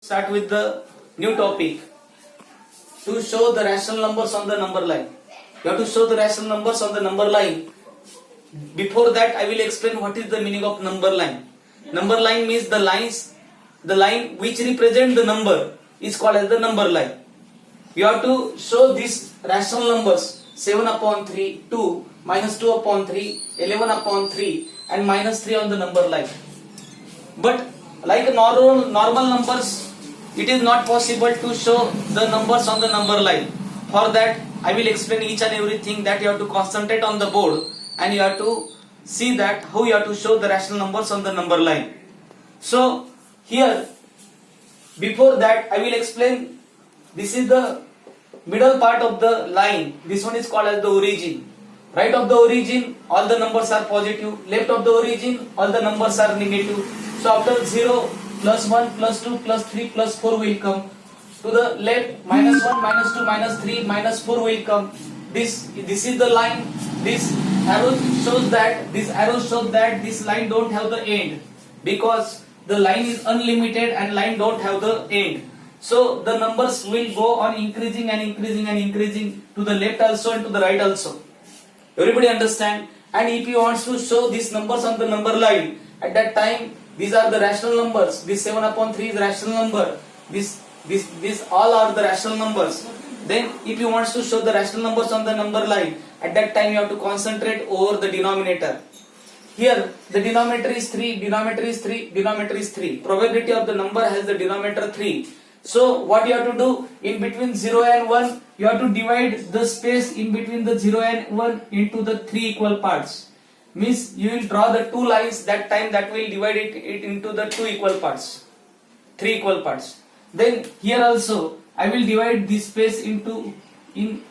Start with the new topic. To show the rational numbers on the number line. You have to show the rational numbers on the number line. Before that, I will explain what is the meaning of number line. Number line means the line which represent the number is called as the number line. You have to show these rational numbers 7 upon 3, 2, minus 2 upon 3, 11 upon 3 and minus 3 on the number line. But like normal numbers, it is not possible to show the numbers on the number line. For that, I will explain each and everything that you have to concentrate on the board and you have to see that how you have to show the rational numbers on the number line. So here, before that, I will explain. This is the middle part of the line. This one is called as the origin. Right of the origin, all the numbers are positive. Left of the origin, all the numbers are negative. So after 0, plus 1, plus 2, plus 3, plus 4 will come. To the left, minus 1, minus 2, minus 3, minus 4 will come. This is the line. This arrow shows that this line don't have the end, because the line is unlimited and line don't have the end. So the numbers will go on increasing and increasing and increasing to the left also and to the right also. Everybody understand? And if you want to show these numbers on the number line, at that time these are the rational numbers. This 7 upon 3 is rational number. This all are the rational numbers. Then if you want to show the rational numbers on the number line, at that time you have to concentrate over the denominator. Here the denominator is 3, denominator is 3, denominator is 3. Probability of the number has the denominator 3. So what you have to do, in between 0 and 1, you have to divide the space in between the 0 and 1 into the 3 equal parts. Means you will draw the two lines that time that will divide it into the 2 equal parts, 3 equal parts. Then here also I will divide this space into in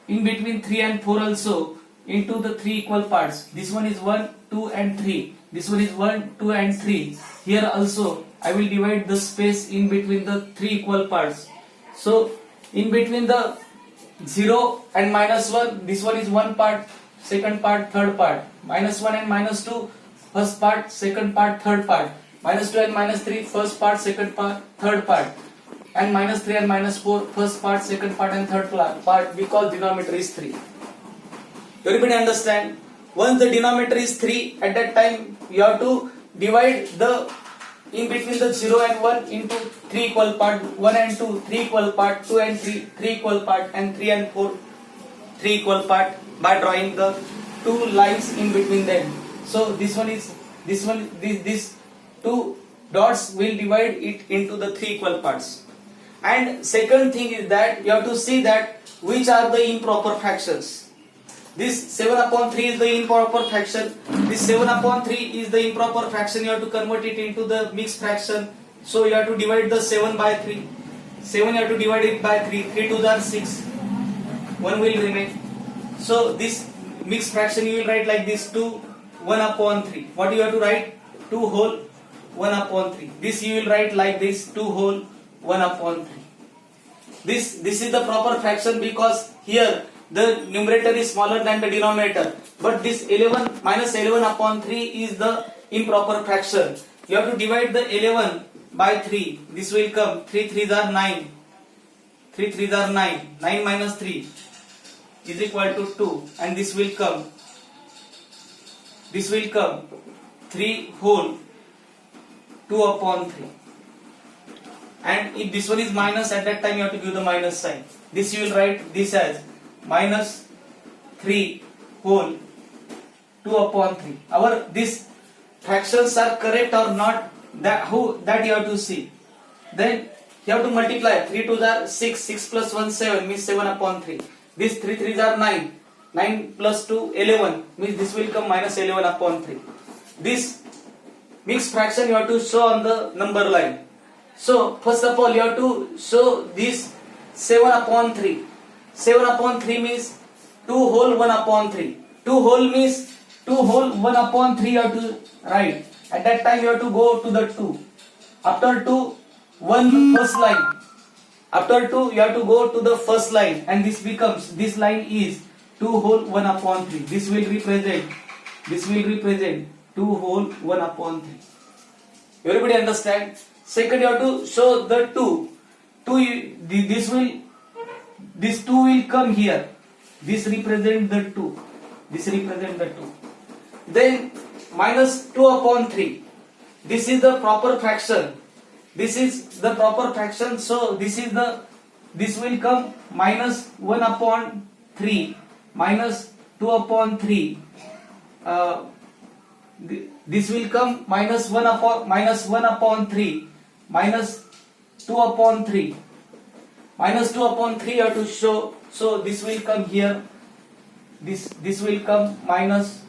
between 3 and 4 also into the 3 equal parts. This one is 1, 2 and 3. This one is 1, 2 and 3. Here also I will divide the space in between the 3 equal parts. So in between the 0 and minus 1, this one is one part, second part, third part. Minus 1 and minus 2, first part, second part, third part. Minus 2 and minus 3, first part, second part, third part. And minus 3 and minus 4, first part, second part and third part, because denominator is 3. Everybody understand? Once the denominator is 3, at that time you have to divide the in between the 0 and 1 into 3 equal part, 1 and 2, 3 equal part, 2 and 3, 3 equal part, and 3 and 4, 3 equal part, by drawing the two lines in between them. So these two dots will divide it into the 3 equal parts. And second thing is that you have to see that which are the improper fractions. This 7 upon 3 is the improper fraction. This 7 upon 3 is the improper fraction. You have to convert it into the mixed fraction. So you have to divide the 7 by 3. 7 you have to divide it by 3. 3 2s are 6. 1 will remain. So this mixed fraction you will write like this: 2 1 upon 3. What you have to write? 2 whole 1 upon 3. This you will write like this: 2 whole 1 upon 3. This is the proper fraction, because here the numerator is smaller than the denominator. But this 11 minus 11 upon 3 is the improper fraction. You have to divide the 11 by 3. This will come 3 3s are 9. 3 3s are 9. 9 minus 3 is equal to 2. And this will come 3 whole 2 upon 3. And if this one is minus, at that time you have to give the minus sign. This you will write this as minus 3 whole 2 upon 3. These fractions are correct or not, that you have to see. Then you have to multiply. 3 2s are 6. 6 plus 1 7 means 7 upon 3. This 3 3s are 9. 9 plus 2 11 means this will come minus 11 upon 3. This mixed fraction you have to show on the number line. So first of all you have to show this 7 upon 3. 7 upon 3 means 2 whole 1 upon 3. 2 whole means 2 whole 1 upon 3 you have to write. At that time you have to go to the 2. After 2, 1 first line. After 2 you have to go to the first line, and this line is 2 whole 1 upon 3. This will represent 2 whole 1 upon 3. Everybody understand? Second, you have to show the 2. This 2 will come here. This represent the 2. This represent the 2. Then minus 2 upon 3. This is the proper fraction. This is the proper fraction. So this will come minus 1 upon 3. Minus 2 upon 3. This will come minus 1 upon 3. Minus 2 upon 3. Minus 2 upon 3 you have to show. So this will come here. This will come minus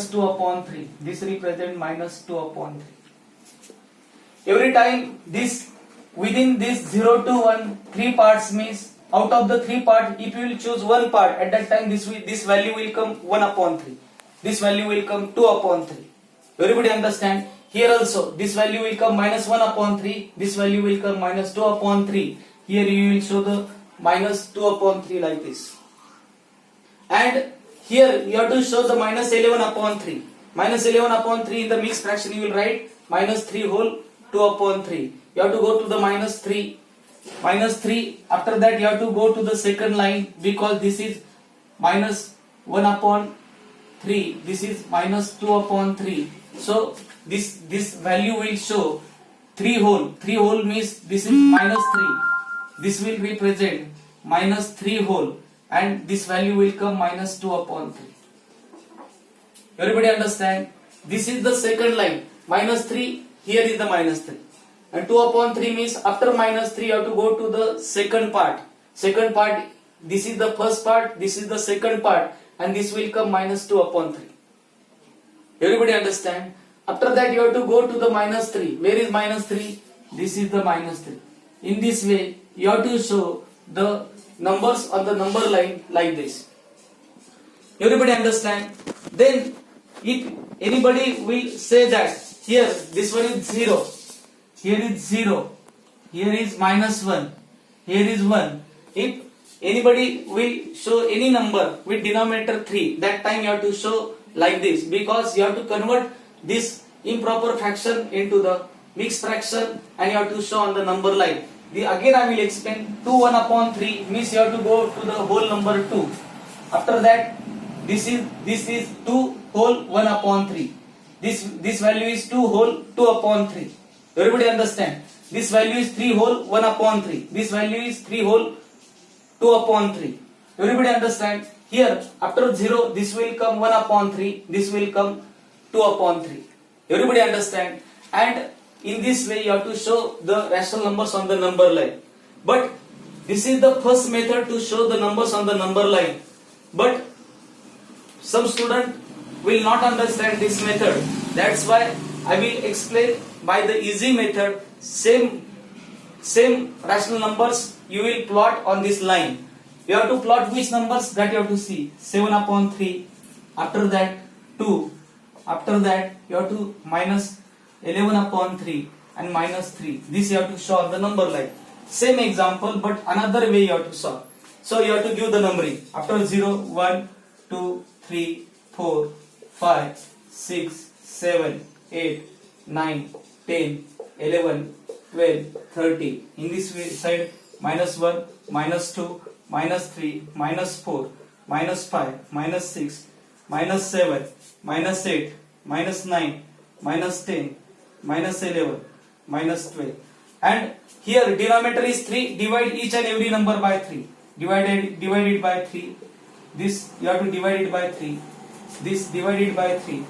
2 upon 3. This represent minus 2 upon 3. Every time this within this 0 to 1 3 parts means out of the 3 parts, if you will choose one part, at that time this value will come 1 upon 3. This value will come 2 upon 3. Everybody understand? Here also this value will come minus 1 upon 3. This value will come minus 2 upon 3. Here you will show the minus 2 upon 3 like this. And here you have to show the minus 11 upon 3. Minus 11 upon 3 in the mixed fraction you will write minus 3 whole 2 upon 3. You have to go to the minus 3. Minus 3. After that you have to go to the second line because this is minus 1 upon 3. This is minus 2 upon 3. So this value will show 3 whole. 3 whole means this is minus 3. This will represent minus 3 whole. And this value will come minus 2 upon 3. Everybody understand? This is the second line. Minus 3, here is the minus 3. And 2 upon 3 means after minus 3 you have to go to the second part. Second part, this is the first part, this is the second part. And this will come minus 2 upon 3. Everybody understand? After that you have to go to the minus 3. Where is minus 3? This is the minus 3. In this way, you have to show the numbers on the number line like this. Everybody understand? Then if anybody will say that here this one is 0, here is 0, here is minus 1, here is 1. If anybody will show any number with denominator 3, that time you have to show like this, because you have to convert this improper fraction into the mixed fraction and you have to show on the number line. Again I will explain. 2 1 upon 3 means you have to go to the whole number 2. After that this is 2 whole 1 upon 3. This value is 2 whole 2 upon 3. Everybody understand? This value is 3 whole 1 upon 3. This value is 3 whole 2 upon 3. Everybody understand? Here after 0 this will come 1 upon 3. This will come 2 upon 3. Everybody understand? And in this way you have to show the rational numbers on the number line. But this is the first method to show the numbers on the number line. But some student will not understand this method. That's why I will explain by the easy method. Same rational numbers you will plot on this line. You have to plot which numbers, that you have to see. 7 upon 3. After that 2. After that you have to minus 11 upon 3 and minus 3. This you have to show on the number line. Same example but another way you have to solve. So you have to give the numbering. After 0, 1, 2, 3, 4, 5, 6, 7, 8, 9, 10, 11, 12, 30. In this way side minus 1, minus 2, minus 3, minus 4, minus 5, minus 6, minus 7, minus 8, minus 9, minus 10, minus 11, minus 12. And here denominator is 3. Divide each and every number by 3. Divide it by 3. This you have to divide it by 3. This divided by 3.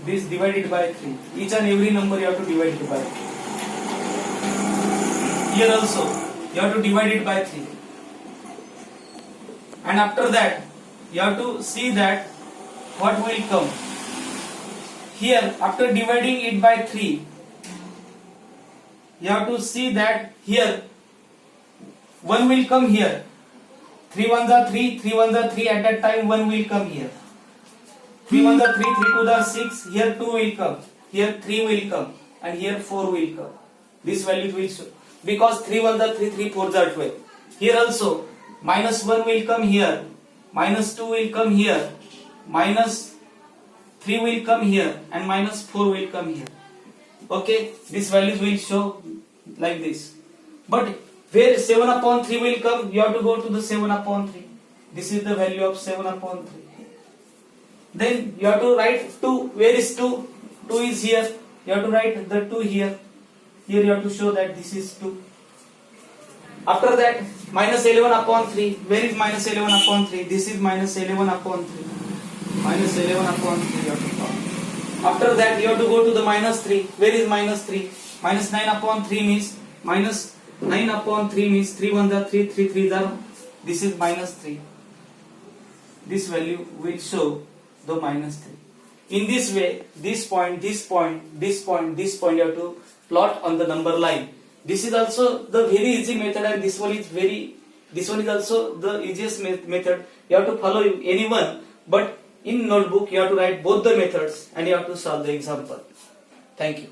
This divided by 3. Each and every number you have to divide it by 3. Here also you have to divide it by 3. And after that you have to see that what will come. Here after dividing it by 3, you have to see that here 1 will come here. 3 ones are 3, 3 ones are 3. At that time 1 will come here. 3 ones are 3, 3 twos are 6. Here 2 will come. Here 3 will come. And here 4 will come. This value will show. Because 3 ones are 3, 3 fours are 12. Here also minus 1 will come here. Minus 2 will come here. Minus 3 will come here. And minus 4 will come here. Okay, these values will show like this. But where 7 upon 3 will come, you have to go to the 7 upon 3. This is the value of 7 upon 3. Then you have to write 2. Where is 2? 2 is here. You have to write the 2 here. Here you have to show that this is 2. After that, minus 11 upon 3. Where is minus 11 upon 3? This is minus 11 upon 3. Minus 11 upon 3 you have to count. After that, you have to go to the minus 3. Where is minus 3? Minus 9 upon 3 means minus 9 upon 3 means 3 1 are 3, 3 3 are. This is minus 3. This value will show the minus 3. In this way, this point, this point, this point, this point you have to plot on the number line. This is also the very easy method, and this one is also the easiest method. You have to follow any one, but in notebook you have to write both the methods and you have to solve the example. Thank you.